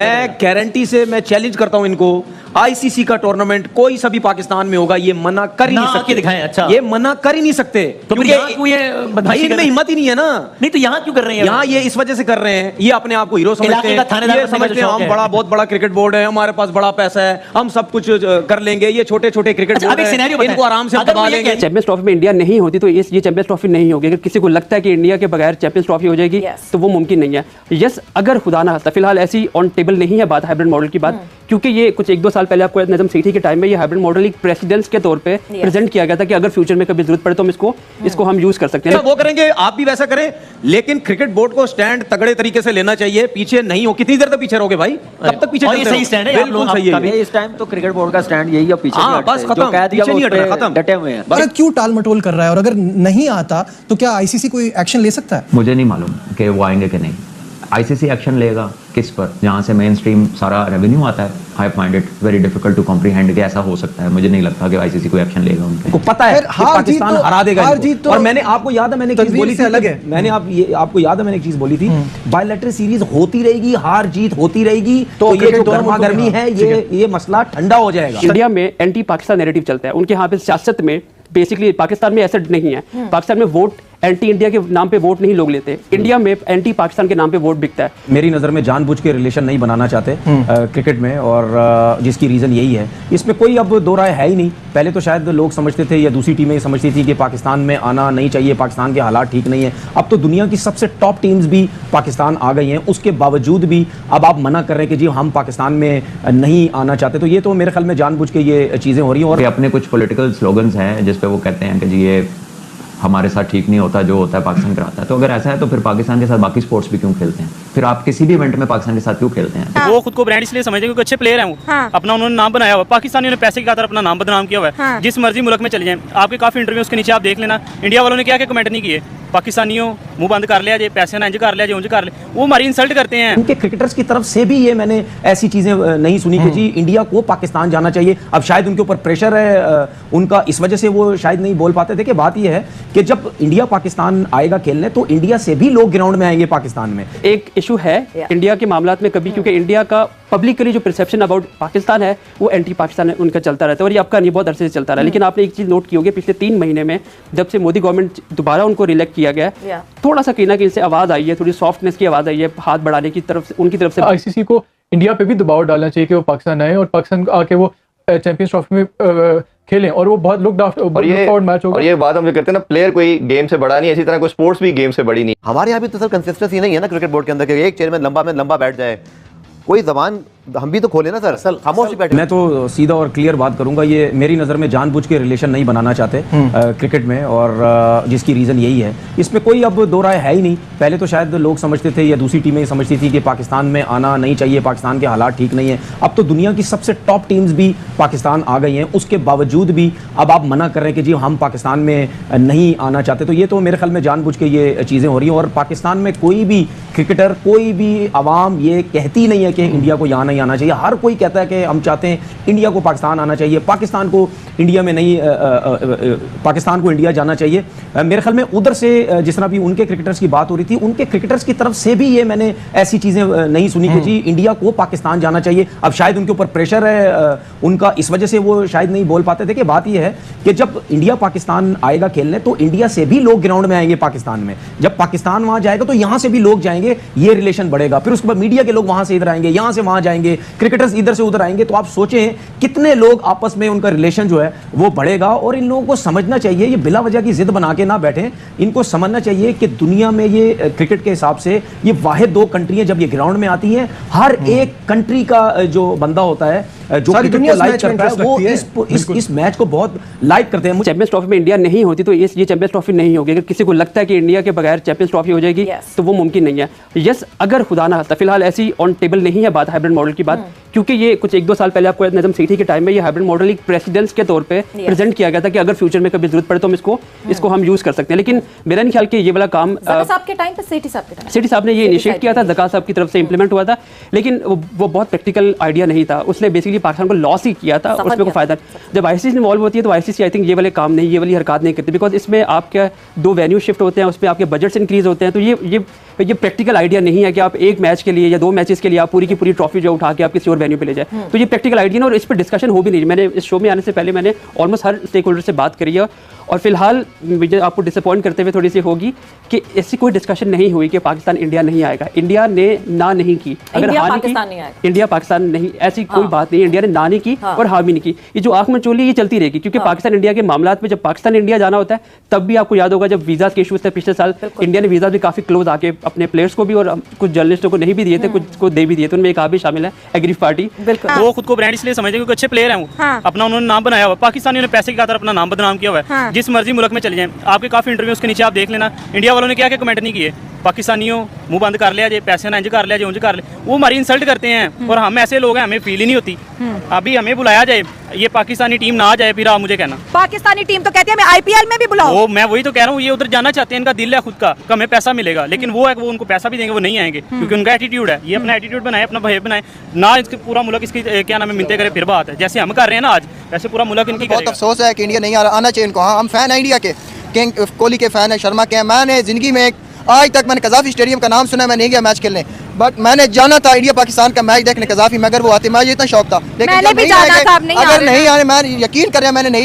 मैं गारंटी से मैं चैलेंज करता हूं इनको, आईसीसी का टूर्नामेंट कोई सा भी पाकिस्तान में होगा ये मना कर ही नहीं सकते। दिखाएं, अच्छा ये मना कर ही नहीं सकते तो फिर यहाँ क्यों ये भाई इनमें हिम्मत ही नहीं है ना। नहीं तो यहाँ क्यों कर रहे हैं? यहाँ ये इस वजह से कर रहे हैं, ये अपने आप को हीरो समझते हैं, ये समझते हैं हम बड़ा बहुत बड़ा क्रिकेट बोर्ड है, हमारे पास बड़ा पैसा है, हम सब कुछ कर लेंगे। ये छोटे छोटे क्रिकेट बोर्ड है, इनको आराम से दबा लेंगे। चैंपियंस ट्रॉफी में इंडिया नहीं होती तो ये चैंपियंस ट्रॉफी नहीं होगी। अगर किसी को लगता है कि इंडिया के बगैर चैंपियंस ट्रॉफी हो जाएगी तो वो मुमकिन नहीं है। यस, अगर खुदा ना खास्ता, फिलहाल ऐसी ऑन टेबल नहीं है बात हाइब्रिड मॉडल की बात, क्योंकि ये कुछ 1-2 साल पहले आपको नजम सिटी के टाइम में ये हाइब्रिड मॉडल एक प्रेसिडेंस के तौर पे प्रेजेंट किया गया था कि अगर फ्यूचर में कभी जरूरत पड़े तो हम इसको हम यूज कर सकते हैं। वो करेंगे, आप भी वैसा करें, लेकिन क्रिकेट बोर्ड को स्टैंड तगड़े तरीके से लेना चाहिए। पीछे नहीं हो, कितनी देर तक पीछे रहोगे भाई? कब तक पीछे? ये सही स्टैंड है, बिल्कुल सही है। इस टाइम तो क्रिकेट बोर्ड का स्टैंड यही है, पीछे नहीं बस खत्म, पीछे नहीं हट रहा, खत्म, डटे हुए हैं। भारत क्यों टाल मटोल कर रहा है? और अगर नहीं आता तो क्या आईसीसी कोई एक्शन ले सकता है? मुझे नहीं मालूम कि वो आएंगे कि नहीं। आईसीसी एक्शन लेगा किस पर? जहाँ से मेन स्ट्रीम सारा रेवेन्यू आता है। I find it very difficult to comprehend कि ऐसा हो सकता है। मुझे नहीं लगता कि आईसीसी कोई एक्शन लेगा उनके। को पता है कि पाकिस्तान हरा देगा इनको। और मैंने आपको याद है, मैंने एक चीज बोली थी, अलग है, मैंने आपको याद है, मैंने एक चीज बोली थी, बायलैटरल सीरीज होती रहेगी, हार जीत होती रहेगी, तो ये जो गर्मा गर्मी है ये मसला ठंडा हो जाएगा। इंडिया में एंटी पाकिस्तान नैरेटिव चलता है, उनके यहाँ पे सियासत में बेसिकली पाकिस्तान में ऐसा नहीं है। पाकिस्तान में वोट एंटी इंडिया के नाम पे वोट नहीं लोग लेते, इंडिया में एंटी पाकिस्तान के नाम पे वोट बिकता है। मेरी नज़र में जानबूझ के रिलेशन नहीं बनाना चाहते क्रिकेट में, और जिसकी रीज़न यही है, इसमें कोई अब दो राय है ही नहीं। पहले तो शायद लोग समझते थे या दूसरी टीमें समझती थी कि पाकिस्तान में आना नहीं चाहिए, पाकिस्तान के हालात ठीक नहीं है। अब तो दुनिया की सबसे टॉप टीम्स भी पाकिस्तान आ गई हैं, उसके बावजूद भी अब आप मना कर रहे हैं कि जी हम पाकिस्तान में नहीं आना चाहते। तो ये तो मेरे ख्याल में जानबूझ के ये चीज़ें हो रही हैं। और अपने कुछ पॉलिटिकल स्लोगन्स हैं जिस पे वो कहते हैं कि जी ये हमारे साथ ठीक नहीं होता, जो होता है पाकिस्तान कराता है। तो अगर ऐसा है तो फिर पाकिस्तान के साथ बाकी स्पोर्ट्स भी क्यों खेलते हैं? फिर आप किसी भी इवेंट में पाकिस्तान के साथ क्यों खेलते हैं? वो खुद को ब्रांड इसलिए समझते हैं क्योंकि अच्छे प्लेयर हैं वो। अपना उन्होंने नाम बनाया हुआ है। पाकिस्तानियों ने पैसे की खातिर अपना नाम बदनाम किया हुआ है। जिस मर्जी मुल्क में चले जाएं, आपके काफी इंटरव्यू उसके नीचे आप देख लेना, इंडिया वालों ने क्या क्या कमेंट नहीं किए। पाकिस्तानियों मुंह बंद कर लिया, पैसे ना इंज कर लिया, उंज कर लिया, वो हमारी इंसल्ट करते हैं। उनके क्रिकेटर्स की तरफ से भी ये मैंने ऐसी चीजें नहीं सुनी कि जी इंडिया को पाकिस्तान जाना चाहिए। अब शायद उनके ऊपर प्रेशर है उनका, इस वजह से वो शायद नहीं बोल पाते थे। कि बात ये है कि जब इंडिया पाकिस्तान आएगा खेलने तो इंडिया से भी लोग ग्राउंड में आएंगे पाकिस्तान में। एक इशू है इंडिया के मामलात में कभी, क्योंकि इंडिया का पब्लिकली जो परसेप्शन अबाउट पाकिस्तान है वो एंटी पाकिस्तान है, उनका चलता रहता है, और ये आपका नहीं बहुत अरसे से चलता रहा। लेकिन आपने एक चीज़ नोट की होगी, पिछले 3 महीने में जब से मोदी गवर्नमेंट दोबारा उनको रिलेक्ट किया गया, थोड़ा सा कहीं ना कहीं से आवाज़ आई है, थोड़ी सॉफ्टनेस की आवाज़ आई है, हाथ बढ़ाने की तरफ से, उनकी तरफ से। आईसीसी को इंडिया पे भी दबाव डालना चाहिए कि वो पाकिस्तान आए और पाकिस्तान आके वो चैंपियंस ट्रॉफी में खेलें, और वो बहुत लुक फॉरवर्ड मैच होगा। और ये बात हम जो करते हैं ना, प्लेयर कोई गेम से बड़ा नहीं, इसी तरह कोई स्पोर्ट्स भी गेम से बड़ी नहीं। हमारे यहाँ भी तो सर कंसिस्टेंसी नहीं है ना क्रिकेट बोर्ड के अंदर कि एक चेयरमैन लंबा बैठ जाए, कोई जबान हम भी तो खोले ना सर, खामोश बैठे। मैं तो सीधा और क्लियर बात करूंगा, ये मेरी नज़र में जानबूझ के रिलेशन नहीं बनाना चाहते क्रिकेट में, और जिसकी रीज़न यही है, इसमें कोई अब दो राय है ही नहीं। पहले तो शायद लोग समझते थे या दूसरी टीमें समझती थी कि पाकिस्तान में आना नहीं चाहिए, पाकिस्तान के हालात ठीक नहीं है। अब तो दुनिया की सबसे टॉप टीम्स भी पाकिस्तान आ गई हैं, उसके बावजूद भी अब आप मना कर रहे हैं कि जी हम पाकिस्तान में नहीं आना चाहते। तो ये तो मेरे ख्याल में जानबूझ के ये चीज़ें हो रही हैं। और पाकिस्तान में कोई भी क्रिकेटर, कोई भी आवाम ये कहती नहीं है कि इंडिया को यहाँ नहीं आना चाहिए। हर कोई कहता है कि हम चाहते हैं इंडिया को पाकिस्तान आना चाहिए, पाकिस्तान को इंडिया में नहीं, पाकिस्तान को इंडिया जाना चाहिए। मेरे ख्याल में उधर से जिस तरह भी उनके क्रिकेटर्स की बात हो रही थी, उनके क्रिकेटर्स की तरफ से भी ये मैंने ऐसी चीजें नहीं सुनी कि जी इंडिया को पाकिस्तान जाना चाहिए। अब शायद उनके ऊपर प्रेशर है उनका, इस वजह से वो शायद नहीं बोल पाते थे। कि बात ये है कि जब इंडिया पाकिस्तान आएगा खेलने तो इंडिया से भी लोग ग्राउंड में आएंगे पाकिस्तान में। जब पाकिस्तान वहां जाएगा तो यहां से भी लोग जाएंगे, ये रिलेशन बढ़ेगा। फिर उसके बाद मीडिया के लोग वहां से इधर आएंगे, यहां से वहां जाएंगे, क्रिकेटर्स इधर से उधर आएंगे। तो आप सोचें कितने लोग आपस में, उनका रिलेशन जो है वो बढ़ेगा। और इन लोगों को समझना चाहिए, ये बिला वजह की जिद बना के ना बैठे, इनको समझना चाहिए कि दुनिया में ये क्रिकेट के हिसाब से ये वाहिद 2 कंट्रियां जब ये ग्राउंड में आती हैं, हर एक कंट्री का जो बंदा होता है जो क्रिकेट को लाइक करता है वो इस मैच को बहुत लाइक करते हैं। चैंपियंस ट्रॉफी में इंडिया नहीं होती तो ये चैंपियंस ट्रॉफी नहीं होगी। अगर किसी को लगता है कि इंडिया के बगैर चैंपियंस ट्रॉफी हो जाएगी तो वो मुमकिन नहीं है। यस, अगर खुदा ना खास्ता, फिलहाल ऐसी ऑन टेबल नहीं है बात हाइब्रिड मॉडल की बात, क्योंकि ये कुछ 1-2 साल पहले आपको नजम सेठी के टाइम में ये हाइब्रिड मॉडल एक प्रेसिडेंस के तौर पे प्रेजेंट किया गया था कि अगर फ्यूचर में कभी जरूरत पड़े तो हम इसको हम यूज कर सकते हैं। लेकिन मेरा नहीं ख्याल कि ये वाला काम साहब के टाइम पे सेठी साहब ने ये इनिशिएट किया था, ज़का साहब की तरफ से इंप्लीमेंट हुआ था, लेकिन वो बहुत प्रैक्टिकल आइडिया नहीं था। उसने बेसिकली पाकिस्तान को लॉस ही किया था, उसमें कोई फायदा। जब आईसीसी इन्वॉल्व होती है तो आईसीसी आई थिंक ये वाले काम नहीं, ये वाली हरकत नहीं करती, बिकॉज इसमें आपके 2 वेन्यू शिफ्ट होते हैं, उसमें आपके बजट्स इंक्रीज होते हैं। तो ये प्रैक्टिकल आइडिया नहीं है कि आप एक मैच के लिए या 2 मैचेस के लिए आप पूरी की पूरी ट्रॉफी जो उठा के आप किसी और वेन्यू पे ले जाए। तो ये प्रैक्टिकल आइडिया ना, और इस पर डिस्कशन हो भी नहीं। मैंने इस शो में आने से पहले मैंने ऑलमोस्ट हर स्टेक होल्डर से बात करी है, और फिलहाल मुझे आपको डिसअपॉइंट करते हुए थोड़ी सी होगी कि ऐसी कोई डिस्कशन नहीं हुई कि पाकिस्तान इंडिया नहीं आएगा। इंडिया ने ना नहीं की, अगर इंडिया पाकिस्तान नहीं, ऐसी कोई बात नहीं। इंडिया ने ना नहीं की और हाँ भी नहीं की। ये जो आंख में चोली ये चलती रहेगी, क्योंकि पाकिस्तान इंडिया के मामलात में जब पाकिस्तान इंडिया जाना होता है तब भी आपको याद होगा जब वीजा के इशूज थे पिछले साल, इंडिया ने वीजा भी काफी क्लोज आके अपने प्लेयर्स को भी और कुछ जर्नलिस्टों को नहीं भी दिए थे, कुछ को दे भी दिए थे। उनमें एक आप भी शामिल है, एग्री पार्टी। वो खुद को ब्रांड इसलिए समझते हैं क्योंकि अच्छे प्लेयर हैं वो, अपना उन्होंने नाम बनाया हुआ। पाकिस्तानियों ने पैसे की खातिर अपना नाम बदनाम किया हुआ है। जिस मर्जी मुल्क में चले जाएं, आपके काफी इंटरव्यूज के नीचे आप देख लेना, इंडिया वालों ने क्या क्या कमेंट नहीं किए। पाकिस्तानियों मुंह बंद कर लिया, पैसे ना इंज कर लिया, उंज कर लिया, वो हमारी इंसल्ट करते हैं। और हम ऐसे लोग हैं, हमें फील ही नहीं होती। अभी हमें बुलाया जाए, ये पाकिस्तानी टीम ना आ जाए, फिर आप मुझे कहना पाकिस्तानी टीम तो कहती है हमें आईपीएल में भी बुलाओ। वो मैं वही तो कह रहा हूँ, ये उधर जाना चाहते हैं, इनका दिल है खुद का कि हमें पैसा मिलेगा, लेकिन वो है कि वो उनको पैसा भी देंगे, वो नहीं आएंगे क्योंकि उनका एटीट्यूड है। ये अपना एटीट्यूड बनाए, अपना बिहेव बनाए ना, इसके पूरा मुल्क इसकी क्या नाम है मिनते करे, फिर बात है। जैसे हम कर रहे हैं ना आज, वैसे पूरा मुल्क इनकी बहुत अफसोस है कि इंडिया नहीं आना चाहिए इनको। हाँ, हम फैन है इंडिया के, किंग कोहली के फैन है, शर्मा के। मैंने जिंदगी में आज तक मैंने कज़ाफी स्टेडियम का नाम सुना, मैं नहीं गया मैच खेलने, बट मैंने जाना था इंडिया पाकिस्तान का मैच देखने कज़ाफी में। अगर वो आते, मुझे इतना शौक था, लेकिन अगर नहीं आने, मैं यकीन कर रहा मैंने नहीं